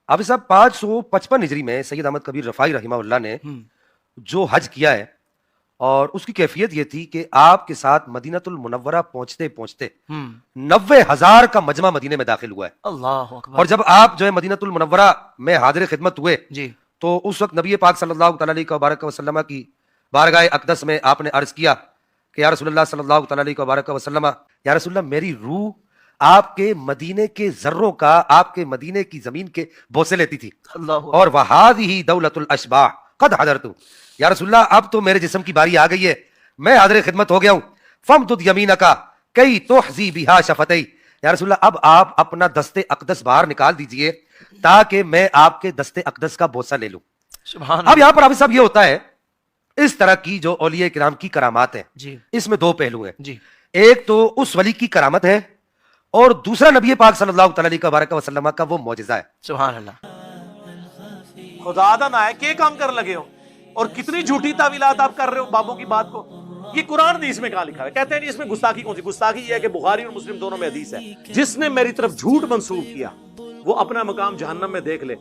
اب صاحب 555 ہجری میں سید احمد کبیر رفاعی رحمہ اللہ نے جو حج کیا ہے، اور اس کی کیفیت یہ تھی کہ آپ کے ساتھ مدینۃ المنورہ پہنچتے پہنچتے 90,000 کا مجمع مدینے میں داخل ہوا ہے. اللہ اکبر. اور جب آپ جو ہے مدینۃ المنورہ میں حاضر خدمت ہوئے جی تو اس وقت نبی پاک صلی اللہ تعالی علیہ وسلم کی بارگاہ اقدس میں آپ نے عرض کیا کہ یا رسول اللہ صلی اللہ تعالی علیہ وسلم، یا رسول اللہ میری روح آپ کے مدینے کے ذروں کا، آپ کے مدینے کی زمین کے بوسے لیتی تھی. اللہ اور وہذہ دولت الاشباح قد حضرت، یا رسول اللہ اب تو میرے جسم کی باری آ گئی ہے، میں حاضر خدمت ہو گیا ہوں. فامدد یمینک کئی تحظی بہا شفتئی، یا رسول اللہ اب آپ اپنا دست اقدس باہر نکال دیجئے تاکہ میں آپ کے دست اقدس کا بوسہ لے لوں. سبحان اب یہاں پر ابھی صاحب یہ ہوتا ہے، اس طرح کی جو اولیاء کرام کی کرامات ہیں جی اس میں دو پہلو ہیں. جی ایک تو اس ولی کی کرامت ہے، اور دوسرا نبی پاک صلی اللہ تعالی علیہ وسلم کا وہ معجزہ ہے. سبحان اللہ. خدا دا نہ ہے کہ کام کر لگے ہو، اور کتنی جھوٹی تعویلات آپ کر رہے ہو بابوں کی بات کو. یہ قرآن حدیث میں کہاں لکھا ہے؟ کہتے ہیں نہیں اس میں گستاخی کون سی؟ گستاخی یہ ہے کہ بخاری اور مسلم دونوں میں حدیث ہے، جس نے میری طرف جھوٹ منسوب کیا وہ اپنا مقام جہنم میں دیکھ لے.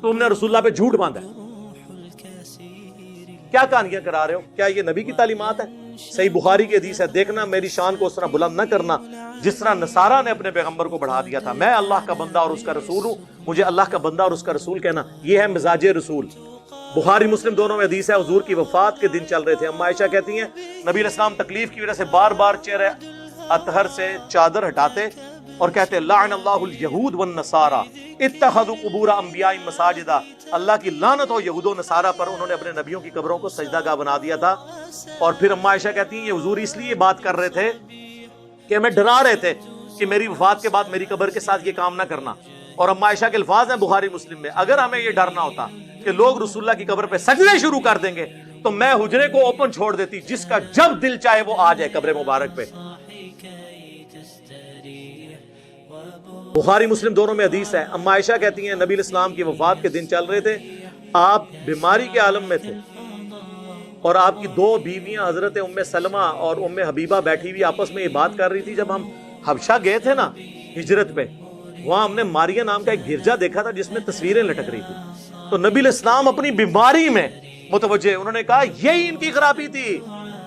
تم نے رسول اللہ پہ جھوٹ باندھا ہے. کیا کہانیاں کرا رہے ہو؟ کیا یہ نبی کی تعلیمات ہے؟ صحیح بخاری کی حدیث ہے. دیکھنا میری شان کو اس طرح بلند نہ کرنا جس طرح نصارہ نے اپنے پیغمبر کو بڑھا دیا تھا. میں اللہ کا بندہ اور اس کا رسول ہوں، مجھے اللہ کا بندہ اور اس کا رسول کہنا، یہ ہے مزاج رسول. بخاری مسلم دونوں میں حدیث ہے، حضور کی وفات کے دن چل رہے تھے. اما عائشہ کہتی ہیں نبی علیہ السلام تکلیف کی وجہ سے بار بار چہرے اطہر سے چادر ہٹاتے اور کہتے لعن اللہ الیہود والنصارى اتخذوا قبور انبیاء مساجدا، اللہ کی لعنت ہو یہود و نصارہ پر، انہوں نے اپنے نبیوں کی قبروں کو سجدہ گاہ بنا دیا تھا. اور پھر اما عائشہ کہتی ہیں یہ حضور اس لیے بات کر رہے تھے کہ ہمیں ڈرا رہے تھے کہ میری وفات کے بعد میری قبر کے ساتھ یہ کام نہ کرنا. اور اما عائشہ کے الفاظ ہیں بخاری مسلم میں، اگر ہمیں یہ ڈرنا ہوتا کہ لوگ رسول اللہ کی قبر پہ سجدے شروع کر دیں گے تو میں حجرے کو اوپن چھوڑ دیتی، جس کا جب دل چاہے وہ آ جائے قبر مبارک پہ. بخاری مسلم دونوں میں حدیث ہے. اما عائشہ کہتی ہیں نبی علیہ السلام کی وفات کے دن چل رہے تھے، آپ بیماری کے عالم میں تھے، اور آپ کی دو بیویاں حضرت ام سلمہ اور ام حبیبہ بیٹھی ہوئی آپس میں یہ بات کر رہی تھی. جب ہم حبشہ گئے تھے نا ہجرت پہ، وہاں ہم نے ماریا نام کا ایک گرجا دیکھا تھا جس میں تصویریں لٹک رہی تھی. تو نبی علیہ السلام اپنی بیماری میں متوجہ، انہوں نے کہا یہی ان کی خرابی تھی.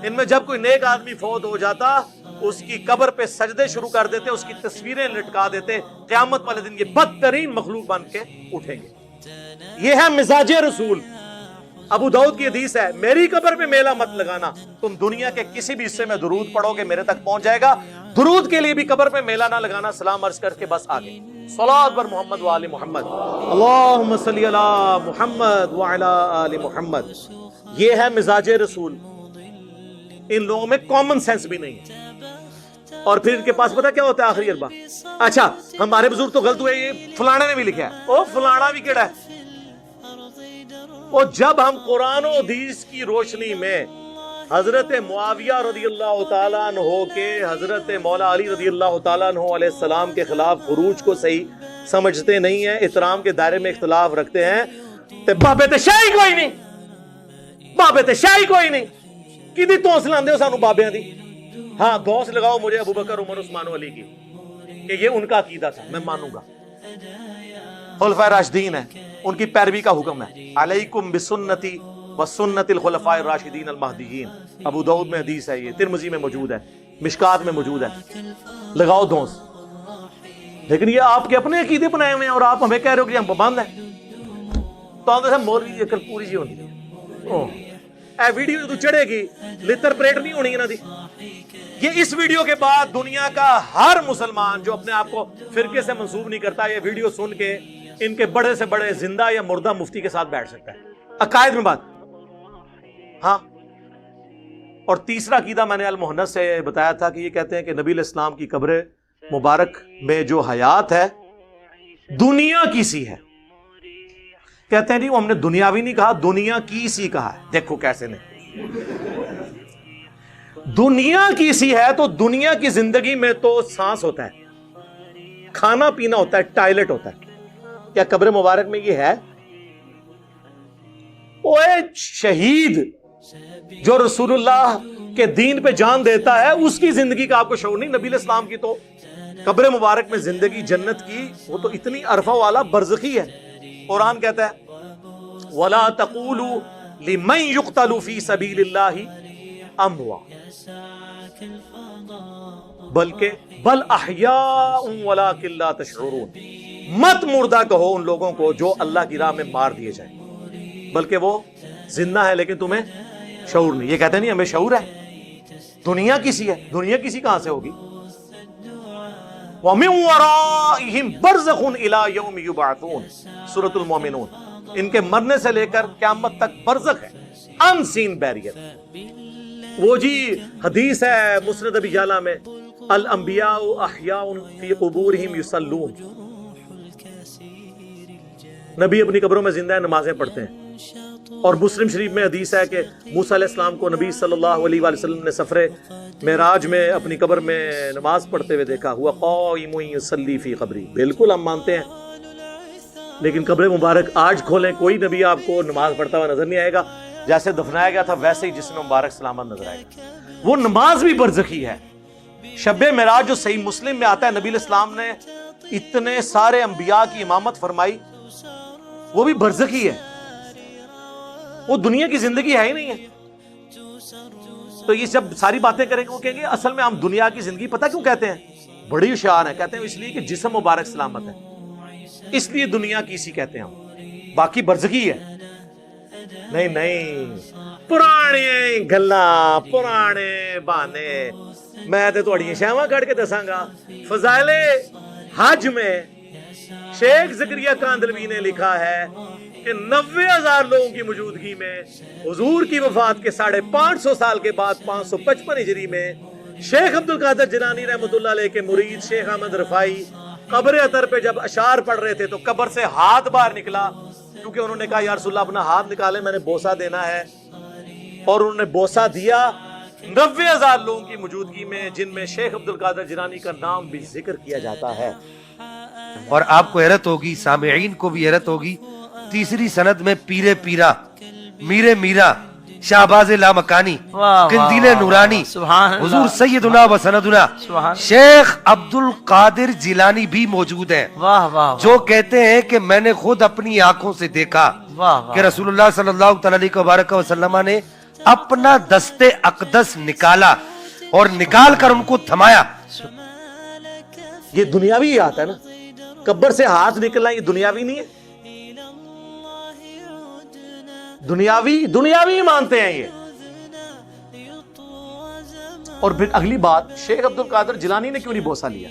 ان میں جب کوئی نیک آدمی فوت ہو جاتا اس کی قبر پہ سجدے شروع کر دیتے، اس کی تصویریں لٹکا دیتے، قیامت والے دن یہ بدترین مخلوق بن کے اٹھیں گے. یہ ہے مزاج رسول. ابو داؤد کی حدیث ہے میری قبر پہ میلہ مت لگانا، تم دنیا کے کسی بھی حصے میں درود پڑھو گے میرے تک پہنچ جائے گا. درود کے لیے بھی قبر پہ میلہ نہ لگانا، سلام عرض کر کے بس آگے. صلوات بر محمد و آل محمد، اللہم صلی علی محمد و علی آل محمد. یہ ہے مزاج رسول. ان لوگوں میں کامن سینس بھی نہیں ہے. اور پھر ان کے پاس پتہ کیا ہوتا ہے آخری اربا؟ اچھا ہمارے بزرگ تو غلط ہوئے، یہ فلانے نے بھی لکھا ہے. او فلانا بھی کیڑا ہے؟ اور جب ہم قرآن و حدیث کی روشنی میں حضرت معاویہ رضی اللہ تعالیٰ عنہ کے حضرت مولا علی رضی اللہ تعالیٰ عنہ علیہ السلام کے خلاف خروج کو صحیح سمجھتے نہیں ہیں، احترام کے دائرے میں اختلاف رکھتے ہیں، تے بابے تے شاہی کوئی نہیں، بابے تے شاہی کوئی نہیں. کدی توس لاندے ہو سانو بابیاں دی؟ ہاں دوست لگاؤ مجھے ابو بکر عمر عثمان و علی کی کہ یہ ان کا عقیدہ تھا، میں مانوں گا. خلفائے راشدین ہیں، ان کی پیروی کا حکم ہے. علیکم بسنتی وسنت الخلفاء الراشدین المہدیین. ابو داؤد میں حدیث ہے، یہ ترمذی میں موجود ہے، مشکات میں موجود ہے. لگاؤ دوست. لیکن یہ آپ کے اپنے عقیدے بنائے ہوئے ہیں اور آپ ہمیں کہہ رہے ہو کہ ہم پابند ہیں. تو ہم جیسے مولوی کی عقل پوری جی ہوتی ہے. اے ویڈیو تو چڑھے گی لتر پریٹ نہیں ہونی انہاں دی. یہ اس ویڈیو کے بعد دنیا کا ہر مسلمان جو اپنے آپ کو فرقے سے منسوب نہیں کرتا، یہ ویڈیو سن کے ان کے بڑے سے بڑے زندہ یا مردہ مفتی کے ساتھ بیٹھ سکتا ہے. عقائد میں بات. ہاں. اور تیسرا عقیدہ میں نے المحنت سے بتایا تھا کہ یہ کہتے ہیں کہ نبی علیہ السلام کی قبر مبارک میں جو حیات ہے دنیا کی سی ہے. کہتے ہیں نہیں وہ ہم نے دنیاوی نہیں کہا، دنیا کی سی کہا ہے. دیکھو کیسے نہیں، دنیا کی سی ہے تو دنیا کی زندگی میں تو سانس ہوتا ہے، کھانا پینا ہوتا ہے، ٹائلٹ ہوتا ہے. کیا قبر مبارک میں یہ ہے؟ اوے شہید جو رسول اللہ کے دین پہ جان دیتا ہے اس کی زندگی کا آپ کو شعور نہیں. نبی علیہ السلام کی تو قبر مبارک میں زندگی جنت کی وہ تو اتنی عرفہ والا برزخی ہے. قرآن کہتا ہے وَلَا تَقُولُوا لِمَنْ يُقْتَلُ فِي سَبِيلِ اللَّهِ أَمْوَاتٌ بلکہ بل احیاء وَلَٰكِن لَا تَشْعُرُونَ، مت مردہ کہو ان لوگوں کو جو اللہ کی راہ میں مار دیے جائیں، بلکہ وہ زندہ ہے لیکن تمہیں شعور نہیں۔ یہ کہتے نہیں ہمیں شعور ہے، دنیا کسی ہے، دنیا کسی کہاں سے ہوگی؟ وَمِن وَرَائِهِمْ بَرْزَخٌ إِلَىٰ يَوْمِ يُبْعَثُونَ سورۃ المومنون، ان کے مرنے سے لے کر قیامت تک برزخ ہے، ان سین بیریئر۔ وہ جی حدیث ہے مسند ابی جعلہ میں الانبیاء احیاء فی قبورہم یصلون، نبی اپنی قبروں میں زندہ ہے، نمازیں پڑھتے ہیں۔ اور مسلم شریف میں حدیث ہے کہ موسیٰ علیہ السلام کو نبی صلی اللہ علیہ وآلہ وسلم نے سفر معراج میں اپنی قبر میں نماز پڑھتے ہوئے دیکھا، ہوا قائم یصلی فی قبری۔ بالکل ہم مانتے ہیں، لیکن قبر مبارک آج کھولیں کوئی نبی آپ کو نماز پڑھتا ہوا نظر نہیں آئے گا، جیسے دفنایا گیا تھا ویسے ہی جسم مبارک سلامت نظر آئے گا۔ وہ نماز بھی برزخی ہے۔ شب معراج جو صحیح مسلم میں آتا ہے، نبی علیہ السلام نے اتنے سارے انبیاء کی امامت فرمائی، وہ بھی برزخی ہے، وہ دنیا کی زندگی ہے ہی نہیں ہے۔ تو یہ جب ساری باتیں کریں گے وہ کہیں گے اصل میں ہم دنیا کی زندگی پتہ کیوں کہتے ہیں، بڑی ہوشیار ہیں، کہتے ہیں اس لیے کہ جسم مبارک سلامت ہے، اس لیے دنیا کی اسی کہتے ہیں ہم، باقی برزخی ہے۔ نہیں پرانے گلاں پرانے بہانے، میں تے تہاڈیاں شاواں کڈ کے دساں گا۔ فضائل حج میں شیخ زکریا کاندلوی نے لکھا ہے کہ 90,000 لوگوں کی موجودگی میں حضور کی وفات کے 550 سال کے بعد 555 ہجری میں شیخ عبد القادر جیلانی رحمۃ اللہ علیہ کے مرید شیخ احمد رفاعی قبر اطہر پہ جب اشعار پڑھ رہے تھے تو قبر سے ہاتھ باہر نکلا، کیونکہ انہوں نے کہا یا رسول اللہ اپنا ہاتھ نکالے، میں نے بوسہ دینا ہے، اور انہوں نے بوسہ دیا 90,000 لوگوں کی موجودگی میں، جن میں شیخ عبد القادر جیلانی کا نام بھی ذکر کیا جاتا ہے۔ اور آپ کو حیرت ہوگی، سامعین کو بھی حیرت ہوگی، تیسری سند میں پیر پیرا، میر میرا، شہباز لامکانی، قندیل نورانی، حضور سیدنا و سندنا شیخ عبد القادر جیلانی بھی موجود ہیں، جو کہتے ہیں کہ میں نے خود اپنی آنکھوں سے دیکھا کہ رسول اللہ صلی اللہ علیہ وسلم نے اپنا دست اقدس نکالا اور نکال کر ان کو تھمایا۔ یہ دنیاوی ہی آتا ہے نا، قبر سے ہاتھ نکلنا یہ دنیاوی نہیں ہے، دنیاوی مانتے ہیں یہ۔ اور پھر اگلی بات، شیخ عبد القادر جیلانی نے کیوں نہیں بوسہ لیا؟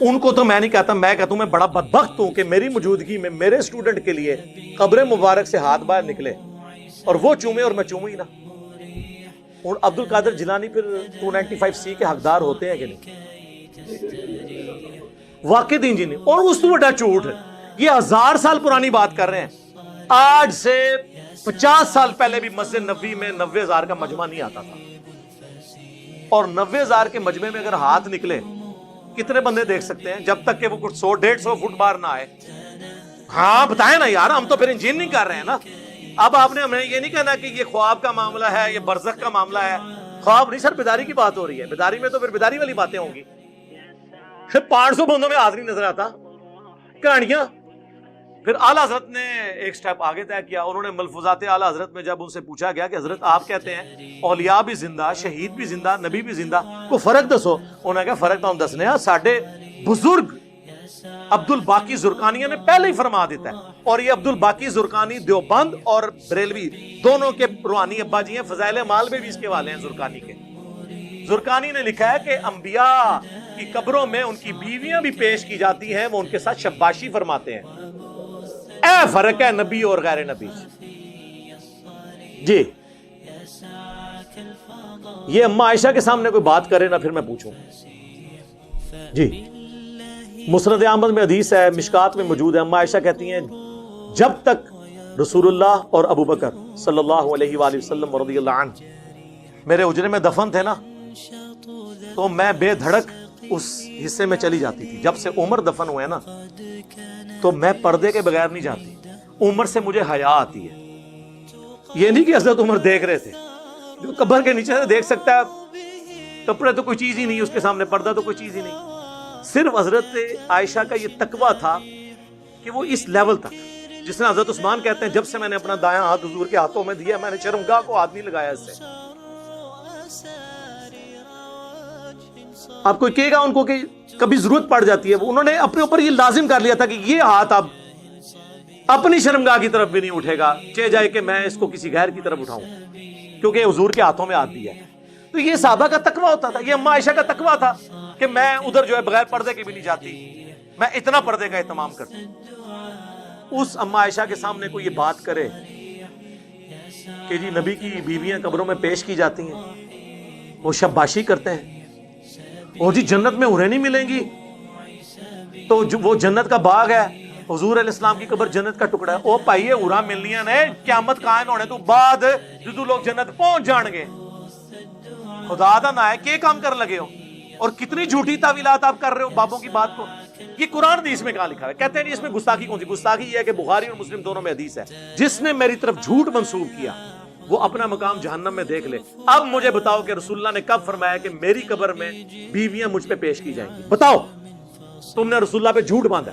ان کو تو میں نہیں کہتا، میں کہتا ہوں میں بڑا بدبخت ہوں کہ میری موجودگی میں میرے اسٹوڈنٹ کے لیے قبر مبارک سے ہاتھ باہر نکلے اور وہ چومے اور میں چوموں ہی نہ۔ اور عبد القادر جیلانی پھر 295C کے حقدار ہوتے ہیں کہ نہیں؟ واقع دین جی نہیں۔ اور اس تو بڑا جھوٹ ہے، یہ 1000 سال پرانی بات کر رہے ہیں، آج سے 50 سال پہلے بھی مسجد نبوی میں 90,000 کا مجمع نہیں آتا تھا، اور 90,000 کے مجمع میں اگر ہاتھ نکلے کتنے بندے دیکھ سکتے ہیں؟ جب تک کہ وہ کچھ 100-150 فٹ باہر نہ آئے۔ ہاں بتائیں نا یار، ہم تو پھر انجین نہیں کر رہے ہیں نا۔ اب آپ نے ہمیں یہ نہیں کہنا کہ یہ خواب کا معاملہ ہے، یہ برزخ کا معاملہ ہے۔ خواب نہیں سر، بیداری کی بات ہو رہی ہے۔ بیداری میں تو پھر بیداری والی باتیں ہوں گی۔ 500 بندوں میں ہاتھ نہیں نظر آتا، کہانیاں۔ پھر اعلیٰ حضرت نے ایک سٹیپ آگے طے کیا، انہوں نے ملفوظات اعلیٰ حضرت میں جب ان سے پوچھا گیا کہ حضرت آپ کہتے ہیں اولیاء بھی زندہ، شہید بھی زندہ، نبی بھی زندہ، کو فرق دسو۔ انہوں نے کہا فرق تو ہم دسنے ہیں، ساڈے بزرگ عبد الباقی زرقانی نے پہلے ہی فرما دیتا ہے، اور یہ عبد الباقی زرقانی دیوبند اور بریلوی دونوں کے روحانی ابا جی ہیں، فضائل اعمال میں بھی اس کے والے ہیں زرقانی کے۔ زرقانی نے لکھا ہے کہ انبیاء کی قبروں میں ان کی بیویاں بھی پیش کی جاتی ہیں، وہ ان کے ساتھ شباشی فرماتے ہیں۔ اے فرق ہے نبی اور غیر نبی۔ جی یہ اما عائشہ کے سامنے کوئی بات کرے نا پھر میں پوچھوں۔ جی مسند احمد میں حدیث ہے، مشکات میں موجود ہے، اما عائشہ کہتی ہیں جب تک رسول اللہ اور ابو بکر صلی اللہ علیہ وآلہ وسلم رضی اللہ عنہ میرے حجرے میں دفن تھے نا، تو میں بے دھڑک اس حصے میں چلی جاتی تھی۔ جب سے عمر دفن ہوئے نا تو میں پردے کے بغیر نہیں جاتی، عمر سے مجھے حیا آتی ہے۔ یہ نہیں کہ حضرت عمر دیکھ رہے تھے، جو قبر کے نیچے سے دیکھ سکتا ہے، کپڑے تو کوئی چیز ہی نہیں، اس کے سامنے پردہ تو کوئی چیز ہی نہیں۔ صرف حضرت عائشہ کا یہ تقویٰ تھا کہ وہ اس لیول تک، جس نے حضرت عثمان کہتے ہیں جب سے میں نے اپنا دایاں ہاتھ حضور کے ہاتھوں میں دیا میں نے شرمگاہ کو ہاتھ نہیں لگایا اس سے. آپ کوئی کہے گا ان کو کہ کبھی ضرورت پڑ جاتی ہے، انہوں نے اپنے اوپر یہ لازم کر لیا تھا کہ یہ ہاتھ اب اپنی شرمگاہ کی طرف بھی نہیں اٹھے گا، چاہے جائے کہ میں اس کو کسی غیر کی طرف اٹھاؤں، کیونکہ حضور کے ہاتھوں میں ہاتھ دیا ہے. تو یہ صحابہ کا تقویٰ ہوتا تھا، یہ اماں عائشہ کا تقویٰ تھا کہ میں ادھر جو ہے بغیر پردے کے بھی نہیں جاتی، میں اتنا پردے کا اہتمام کرتی. اس اماں عائشہ کے سامنے کوئی یہ بات کرے کہ جی نبی کی بیویاں قبروں میں پیش کی جاتی ہیں، وہ شباشی کرتے ہیں، اور جی جنت میں حوریں نہیں ملیں گی، تو وہ جنت کا باغ ہے، حضور علیہ السلام کی قبر جنت کا ٹکڑا ہے. او بھائی یہ حوراں ملنیاں نے قیامت قائم ہونے تو بعد جدو لوگ جنت پہنچ جان گے. خدا دا نہ ہے کہ کام کر لگے ہو، اور کتنی جھوٹی تعویلات آپ کر رہے ہو بابوں کی بات کو. یہ قرآن حدیث میں کہاں لکھا ہے؟ کہتے ہیں اس میں گستاخی کون سی؟ گستاخی یہ ہے کہ بخاری اور مسلم دونوں میں حدیث ہے، جس نے میری طرف جھوٹ منسوب کیا وہ اپنا مقام جہنم میں دیکھ لے. اب مجھے بتاؤ کہ رسول اللہ نے کب فرمایا کہ میری قبر میں بیویاں مجھ پہ پیش کی جائیں گی؟ بتاؤ، تم نے رسول اللہ پہ جھوٹ باندھا.